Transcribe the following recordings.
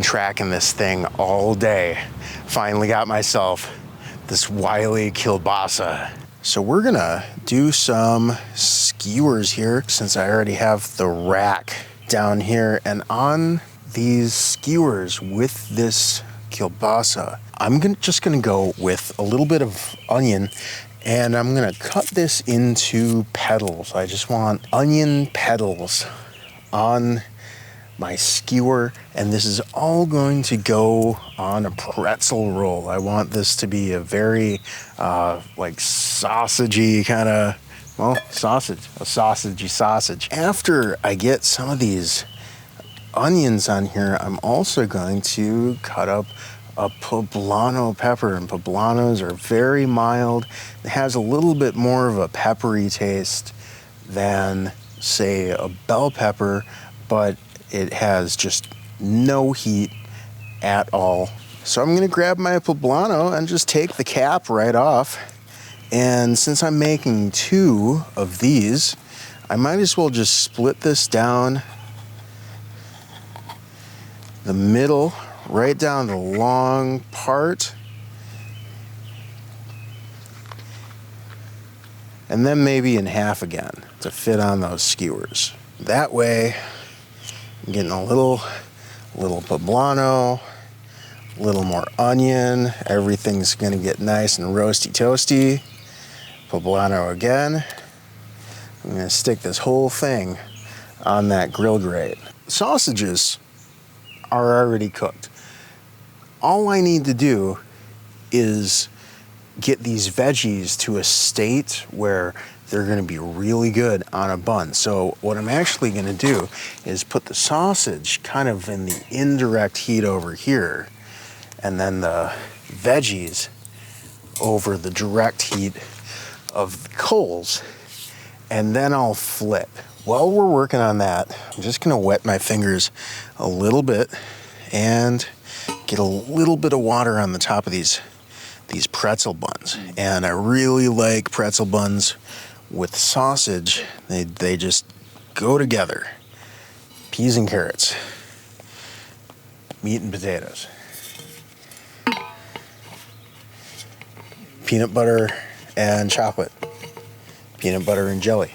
been tracking this thing all day. Finally got myself this wily kielbasa. So we're gonna do some skewers here since I already have the rack down here. And on these skewers with this kielbasa, I'm just gonna go with a little bit of onion, and I'm gonna cut this into petals. I just want onion petals on my skewer, and this is all going to go on a pretzel roll. I want this to be a very like sausagey kind of, well, sausage, a sausagey sausage. After I get some of these onions on here, I'm also going to cut up a poblano pepper, and poblanos are very mild. It has a little bit more of a peppery taste than, say, a bell pepper, but it has just no heat at all. So I'm gonna grab my poblano and just take the cap right off. And since I'm making 2 of these, I might as well just split this down the middle, right down the long part. And then maybe in half again to fit on those skewers. That way, I'm getting a little poblano, a little more onion. Everything's gonna get nice and roasty toasty. Poblano again. I'm gonna stick this whole thing on that grill grate. Sausages are already cooked. All I need to do is get these veggies to a state where they're gonna be really good on a bun. So what I'm actually gonna do is put the sausage kind of in the indirect heat over here, and then the veggies over the direct heat of the coals, and then I'll flip. While we're working on that, I'm just gonna wet my fingers a little bit and get a little bit of water on the top of these pretzel buns. And I really like pretzel buns with sausage. They just go together. Peas and carrots, meat and potatoes, peanut butter and chocolate, peanut butter and jelly,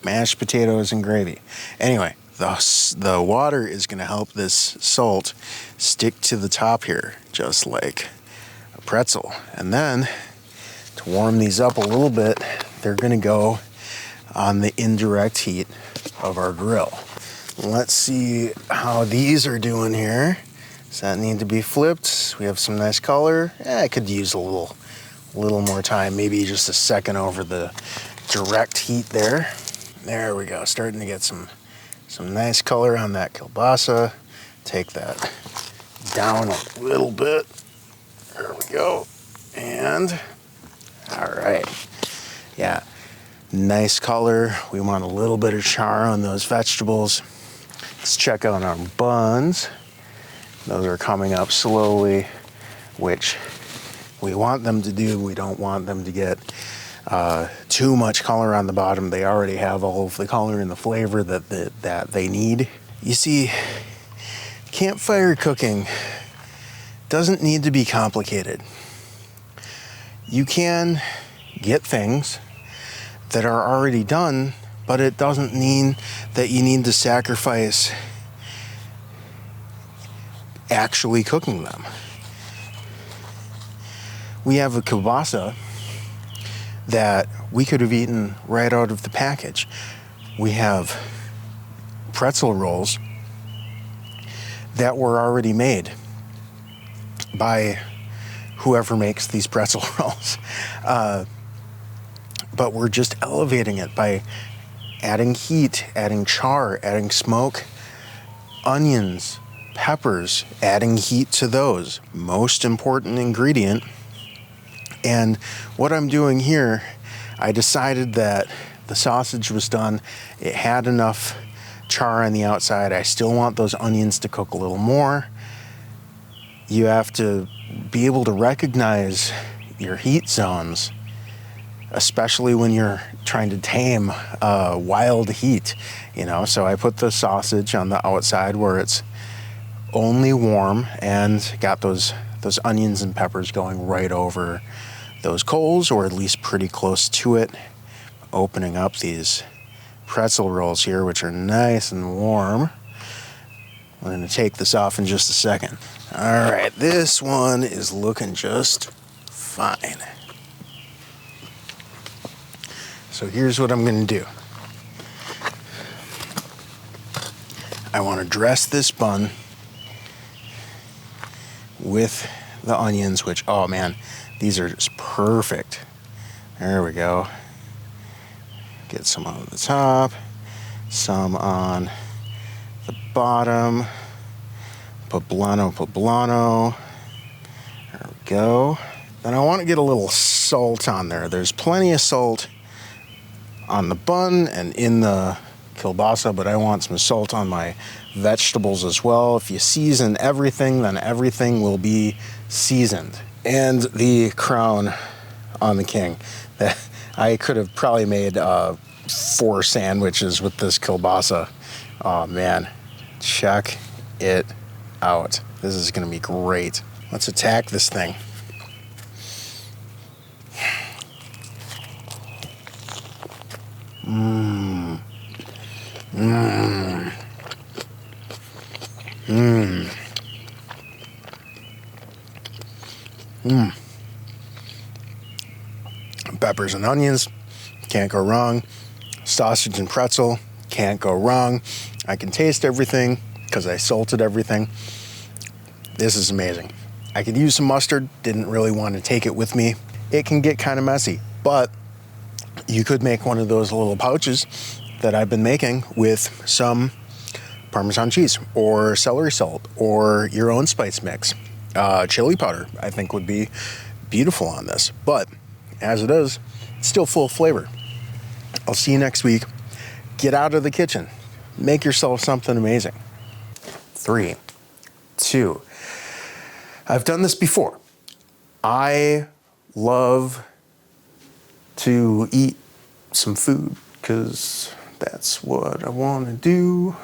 mashed potatoes and gravy. Anyway, the water is going to help this salt stick to the top here, just like a pretzel. And then to warm these up a little bit, they're going to go on the indirect heat of our grill. Let's see how these are doing here. Does that need to be flipped? We have some nice color. I could use a little more time, maybe just a second over the direct heat there. There we go, starting to get some nice color on that kielbasa. Take that down a little bit. There we go. And all right, yeah, nice color. We want a little bit of char on those vegetables. Let's check out our buns. Those are coming up slowly, which we want them to do. We don't want them to get too much color on the bottom. They already have all of the color and the flavor that they need. You see, campfire cooking doesn't need to be complicated. You can get things that are already done, but it doesn't mean that you need to sacrifice actually cooking them. We have a kielbasa that we could have eaten right out of the package. We have pretzel rolls that were already made by whoever makes these pretzel rolls. But we're just elevating it by adding heat, adding char, adding smoke, onions, peppers, adding heat to those. Most important ingredient. And what I'm doing here, I decided that the sausage was done. It had enough char on the outside. I still want those onions to cook a little more. You have to be able to recognize your heat zones especially when you're trying to tame wild heat, you know. So I put the sausage on the outside where it's only warm, and got those onions and peppers going right over those coals, or at least pretty close to it. Opening up these pretzel rolls here, which are nice and warm. I'm going to take this off in just a second. All right, this one is looking just fine. So here's what I'm going to do. I want to dress this bun with the onions, which, oh man, these are just perfect. There we go. Get some on the top, some on the bottom. Poblano. There we go. Then I want to get a little salt on there. There's plenty of salt on the bun and in the kielbasa, but I want some salt on my vegetables as well. If you season everything, then everything will be seasoned. And the crown on the king. I could have probably made 4 sandwiches with this kielbasa. Oh man, check it out. This is gonna be great. Let's attack this thing. Peppers and onions, can't go wrong. Sausage and pretzel, can't go wrong. I can taste everything because I salted everything. This is amazing. I could use some mustard, didn't really want to take it with me. It can get kind of messy, but you could make one of those little pouches that I've been making with some Parmesan cheese or celery salt or your own spice mix. Chili powder, I think, would be beautiful on this, but as it is, it's still full of flavor. I'll see you next week. Get out of the kitchen. Make yourself something amazing. 3, 2. I've done this before. I love to eat some food because that's what I want to do.